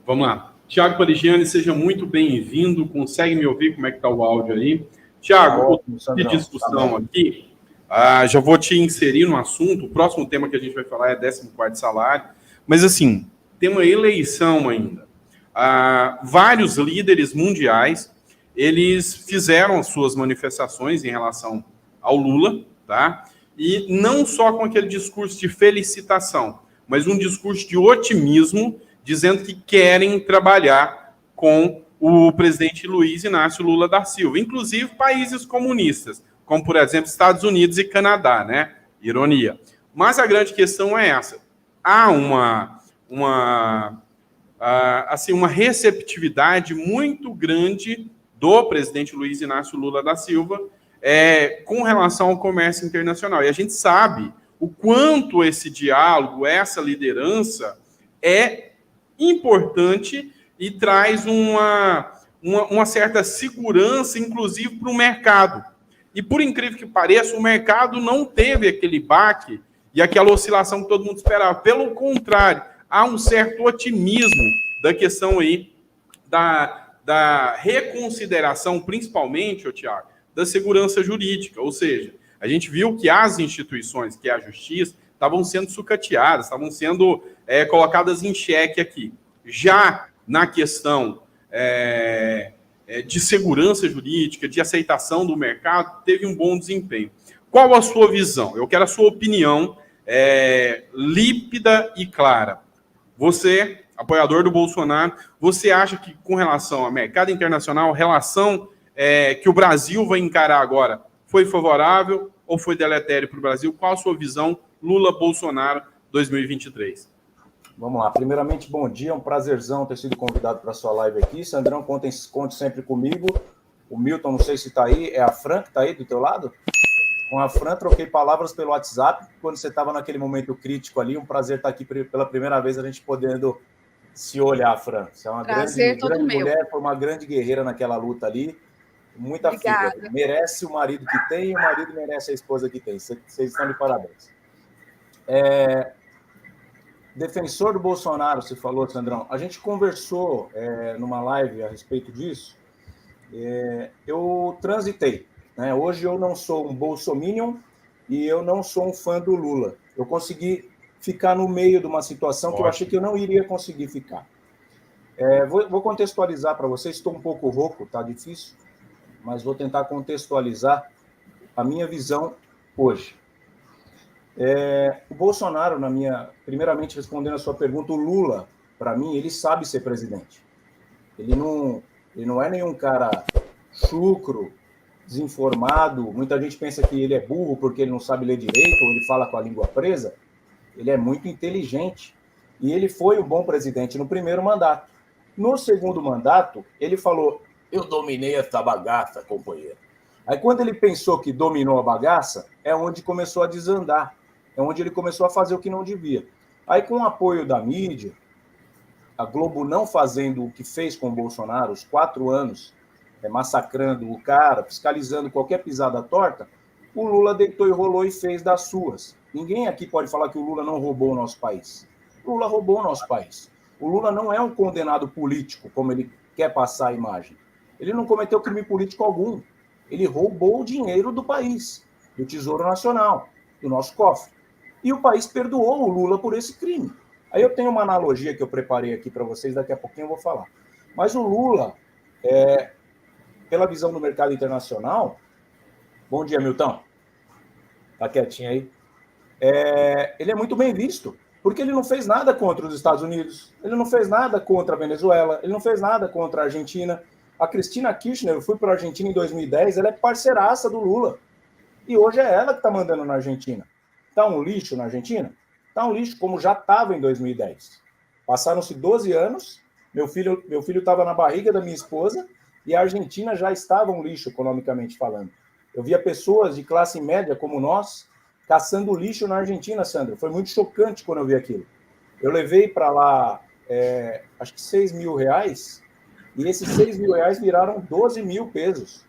Vamos lá. Tiago Parigiani, seja muito bem-vindo. Consegue me ouvir? Como é que está o áudio aí? Tiago, de discussão aqui, já vou te inserir no assunto. O próximo tema que a gente vai falar é 14º salário. Mas, assim, tem uma eleição ainda. Vários líderes mundiais, eles fizeram as suas manifestações em relação ao Lula, tá? E não só com aquele discurso de felicitação, mas um discurso de otimismo, dizendo que querem trabalhar com o presidente Luiz Inácio Lula da Silva, inclusive países comunistas, como, por exemplo, Estados Unidos e Canadá, né? Ironia. Mas a grande questão é essa. Há uma receptividade muito grande do presidente Luiz Inácio Lula da Silva com relação ao comércio internacional. E a gente sabe o quanto esse diálogo, essa liderança é importante e traz uma certa segurança, inclusive, para o mercado. E, por incrível que pareça, o mercado não teve aquele baque e aquela oscilação que todo mundo esperava. Pelo contrário, há um certo otimismo da questão aí da reconsideração, principalmente, Tiago, da segurança jurídica. Ou seja, a gente viu que as instituições, que é a justiça, estavam sendo sucateadas, estavam sendo colocadas em xeque aqui. Já na questão de segurança jurídica, de aceitação do mercado, teve um bom desempenho. Qual a sua visão? Eu quero a sua opinião límpida e clara. Você, apoiador do Bolsonaro, você acha que, com relação ao mercado internacional, a relação que o Brasil vai encarar agora foi favorável ou foi deletério para o Brasil? Qual a sua visão Lula-Bolsonaro 2023? Vamos lá. Primeiramente, bom dia. É um prazerzão ter sido convidado para a sua live aqui. Sandrão, conte sempre comigo. O Milton, não sei se está aí. É a Fran que está aí do teu lado? Com a Fran, troquei palavras pelo WhatsApp. Quando você estava naquele momento crítico ali, um prazer estar aqui pela primeira vez, a gente podendo se olhar, Fran. Você é uma grande mulher, foi uma grande guerreira naquela luta ali. Muita filha. Merece o marido que tem e o marido merece a esposa que tem. Vocês estão de parabéns. Defensor do Bolsonaro, você falou, Sandrão. A gente conversou numa live a respeito disso. Eu transitei. Né? Hoje eu não sou um bolsominion e eu não sou um fã do Lula. Eu consegui ficar no meio de uma situação que eu achei que eu não iria conseguir ficar. Vou contextualizar para vocês. Estou um pouco rouco, tá difícil, mas vou tentar contextualizar a minha visão hoje. O Bolsonaro, primeiramente respondendo a sua pergunta, o Lula, para mim, ele sabe ser presidente. Ele não é nenhum cara chucro, desinformado. Muita gente pensa que ele é burro porque ele não sabe ler direito ou ele fala com a língua presa. Ele é muito inteligente e ele foi um bom presidente no primeiro mandato. No segundo mandato, ele falou: eu dominei essa bagaça, companheiro. Aí, quando ele pensou que dominou a bagaça, é onde começou a desandar. É onde ele começou a fazer o que não devia. Aí, com o apoio da mídia, a Globo não fazendo o que fez com o Bolsonaro, os 4 anos, massacrando o cara, fiscalizando qualquer pisada torta, o Lula deitou e rolou e fez das suas. Ninguém aqui pode falar que o Lula não roubou o nosso país. O Lula roubou o nosso país. O Lula não é um condenado político, como ele quer passar a imagem. Ele não cometeu crime político algum. Ele roubou o dinheiro do país, do Tesouro Nacional, do nosso cofre. E o país perdoou o Lula por esse crime. Aí eu tenho uma analogia que eu preparei aqui para vocês, daqui a pouquinho eu vou falar. Mas o Lula, pela visão do mercado internacional... Bom dia, Milton. Tá quietinho aí. Ele é muito bem visto, porque ele não fez nada contra os Estados Unidos, ele não fez nada contra a Venezuela, ele não fez nada contra a Argentina. A Cristina Kirchner, eu fui para a Argentina em 2010, ela é parceiraça do Lula. E hoje é ela que está mandando na Argentina. Está um lixo na Argentina? Está um lixo, como já estava em 2010. Passaram-se 12 anos, meu filho estava na barriga da minha esposa e a Argentina já estava um lixo, economicamente falando. Eu via pessoas de classe média como nós caçando lixo na Argentina, Sandro. Foi muito chocante quando eu vi aquilo. Eu levei para lá, acho que R$6.000, e esses R$6.000 viraram 12 mil pesos.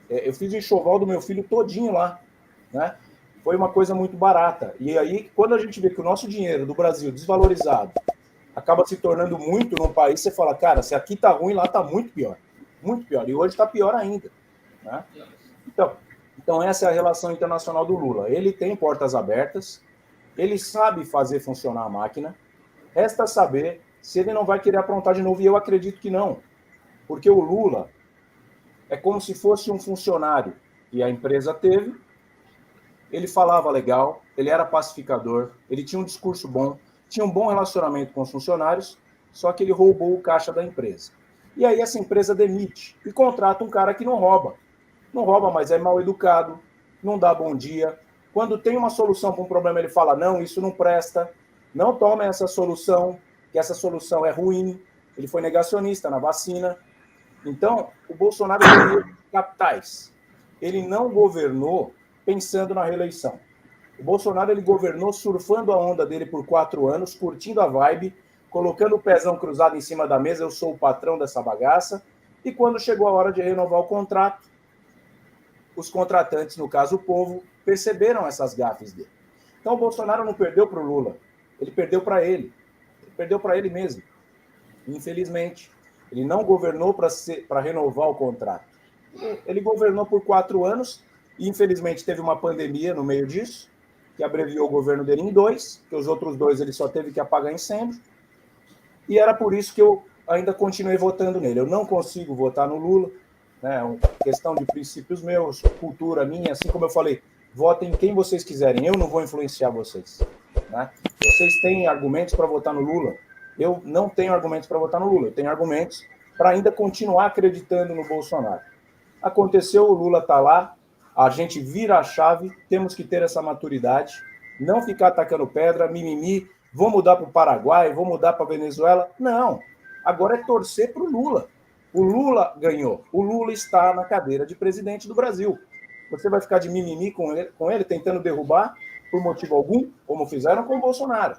Eu fiz o enxoval do meu filho todinho lá, né? Foi uma coisa muito barata. E aí, quando a gente vê que o nosso dinheiro do Brasil desvalorizado, acaba se tornando muito num país, você fala, cara, se aqui tá ruim, lá tá muito pior. Muito pior. E hoje está pior ainda. Né? Então, essa é a relação internacional do Lula. Ele tem portas abertas, ele sabe fazer funcionar a máquina, resta saber se ele não vai querer aprontar de novo, e eu acredito que não. Porque o Lula é como se fosse um funcionário que a empresa teve, ele falava legal, ele era pacificador, ele tinha um discurso bom, tinha um bom relacionamento com os funcionários, só que ele roubou o caixa da empresa. E aí essa empresa demite e contrata um cara que não rouba. Não rouba, mas é mal educado, não dá bom dia. Quando tem uma solução para um problema, ele fala, não, isso não presta, não tome essa solução, que essa solução é ruim. Ele foi negacionista na vacina. Então, o Bolsonaro tem capitais. Ele não governou pensando na reeleição. O Bolsonaro ele governou surfando a onda dele por 4 anos, curtindo a vibe, colocando o pezão cruzado em cima da mesa, eu sou o patrão dessa bagaça, e quando chegou a hora de renovar o contrato, os contratantes, no caso o povo, perceberam essas gafes dele. Então o Bolsonaro não perdeu para o Lula, ele perdeu para ele. Ele perdeu para ele mesmo. Infelizmente, ele não governou para renovar o contrato. Ele governou por 4 anos e infelizmente teve uma pandemia no meio disso, que abreviou o governo dele em 2, que os outros 2 ele só teve que apagar incêndio. E era por isso que eu ainda continuei votando nele. Eu não consigo votar no Lula, né? Uma questão de princípios meus, cultura minha, assim como eu falei, votem quem vocês quiserem, eu não vou influenciar vocês. Né? Vocês têm argumentos para votar no Lula, eu não tenho argumentos para votar no Lula, eu tenho argumentos para ainda continuar acreditando no Bolsonaro. Aconteceu, o Lula está lá, a gente vira a chave, temos que ter essa maturidade, não ficar atacando pedra, mimimi, vou mudar para o Paraguai, vou mudar para a Venezuela. Não, agora é torcer para o Lula. O Lula ganhou, o Lula está na cadeira de presidente do Brasil. Você vai ficar de mimimi com ele tentando derrubar por motivo algum, como fizeram com o Bolsonaro.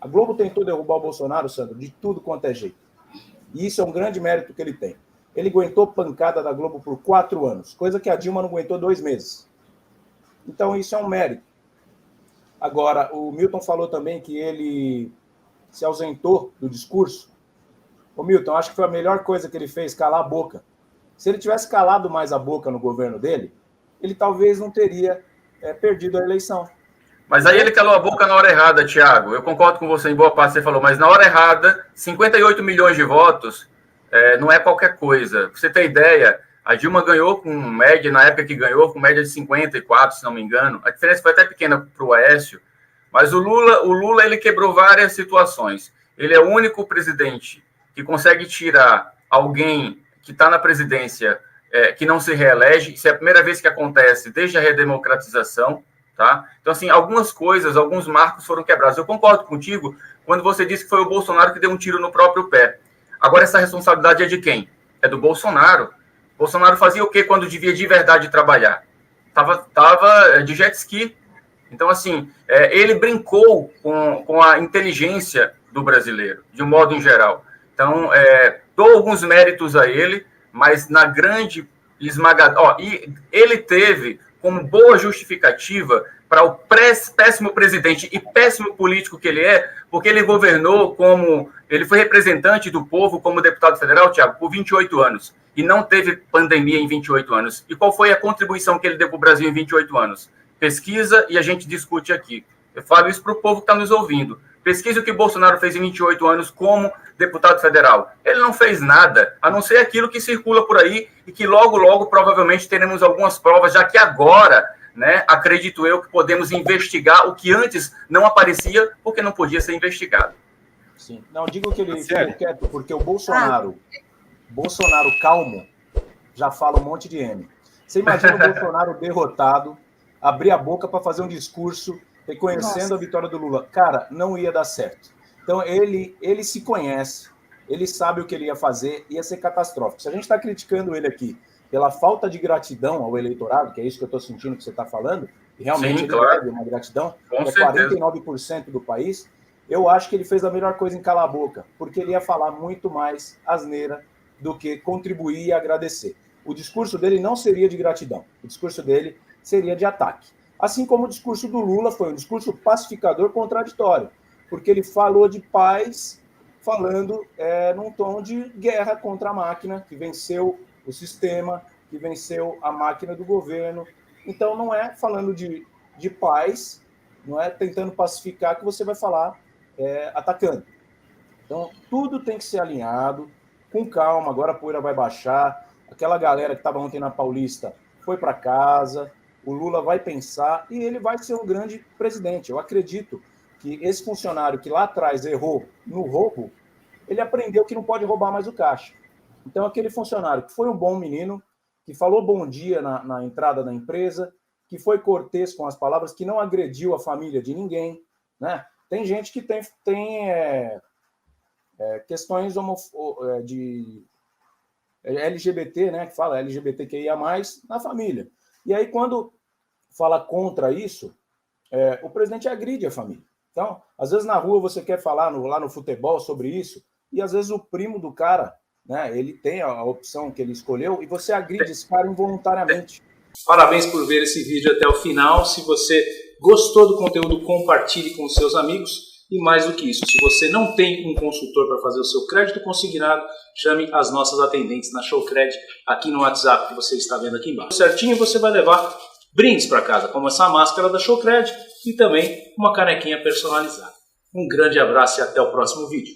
A Globo tentou derrubar o Bolsonaro, Sandro, de tudo quanto é jeito. E isso é um grande mérito que ele tem. Ele aguentou pancada da Globo por 4 anos, coisa que a Dilma não aguentou 2 meses. Então, isso é um mérito. Agora, o Milton falou também que ele se ausentou do discurso. Ô, Milton, acho que foi a melhor coisa que ele fez, calar a boca. Se ele tivesse calado mais a boca no governo dele, ele talvez não teria perdido a eleição. Mas aí ele calou a boca na hora errada, Thiago. Eu concordo com você em boa parte, você falou, mas na hora errada, 58 milhões de votos não é qualquer coisa. Pra você ter ideia, a Dilma ganhou com média, na época que ganhou, com média de 54, se não me engano. A diferença foi até pequena para o Aécio, mas o Lula ele quebrou várias situações. Ele é o único presidente que consegue tirar alguém que está na presidência que não se reelege. Isso é a primeira vez que acontece desde a redemocratização. Tá? Então, assim, algumas coisas, alguns marcos foram quebrados. Eu concordo contigo quando você disse que foi o Bolsonaro que deu um tiro no próprio pé. Agora, essa responsabilidade é de quem? É do Bolsonaro. Bolsonaro fazia o quê quando devia de verdade trabalhar? Tava de jet ski. Então, assim, ele brincou com a inteligência do brasileiro, de um modo em geral. Então, dou alguns méritos a ele, mas na grande esmagadora... E ele teve como boa justificativa para o péssimo presidente e péssimo político que ele é, porque ele governou ele foi representante do povo como deputado federal, Thiago, por 28 anos, e não teve pandemia em 28 anos. E qual foi a contribuição que ele deu para o Brasil em 28 anos? Pesquisa, e a gente discute aqui. Eu falo isso para o povo que está nos ouvindo. Pesquisa o que Bolsonaro fez em 28 anos como deputado federal. Ele não fez nada, a não ser aquilo que circula por aí e que logo, logo, provavelmente, teremos algumas provas, já que agora, né, acredito eu, que podemos investigar o que antes não aparecia porque não podia ser investigado. Sim. Não, digo que ele ficou quieto, porque o Bolsonaro calmo, já fala um monte de M. Você imagina o Bolsonaro derrotado, abrir a boca para fazer um discurso reconhecendo a vitória do Lula. Cara, não ia dar certo. Então, ele se conhece, ele sabe o que ele ia fazer, ia ser catastrófico. Se a gente está criticando ele aqui pela falta de gratidão ao eleitorado, que é isso que eu estou sentindo que você está falando, e realmente ele deve uma gratidão, é 49% do país, eu acho que ele fez a melhor coisa em calar a boca, porque ele ia falar muito mais asneira do que contribuir e agradecer. O discurso dele não seria de gratidão, o discurso dele seria de ataque. Assim como o discurso do Lula foi um discurso pacificador contraditório, porque ele falou de paz falando num tom de guerra contra a máquina, que venceu o sistema, que venceu a máquina do governo. Então, não é falando de paz, não é tentando pacificar que você vai falar atacando. Então, tudo tem que ser alinhado, com calma. Agora a poeira vai baixar. Aquela galera que estava ontem na Paulista foi para casa. O Lula vai pensar e ele vai ser um grande presidente. Eu acredito que esse funcionário que lá atrás errou no roubo, ele aprendeu que não pode roubar mais o caixa. Então, aquele funcionário que foi um bom menino, que falou bom dia na entrada da empresa, que foi cortês com as palavras, que não agrediu a família de ninguém, né? Tem gente que tem questões de LGBT, né? Que fala LGBTQIA+, na família. E aí, quando fala contra isso, o presidente agride a família. Então, às vezes na rua você quer falar lá no futebol sobre isso, e às vezes o primo do cara, né, ele tem a opção que ele escolheu, e você agride esse cara involuntariamente. Parabéns por ver esse vídeo até o final. Se você gostou do conteúdo, compartilhe com seus amigos. E mais do que isso, se você não tem um consultor para fazer o seu crédito consignado, chame as nossas atendentes na Showcred, aqui no WhatsApp que você está vendo aqui embaixo. Certinho, você vai levar brindes para casa, como essa máscara da Showcred e também uma canequinha personalizada. Um grande abraço e até o próximo vídeo.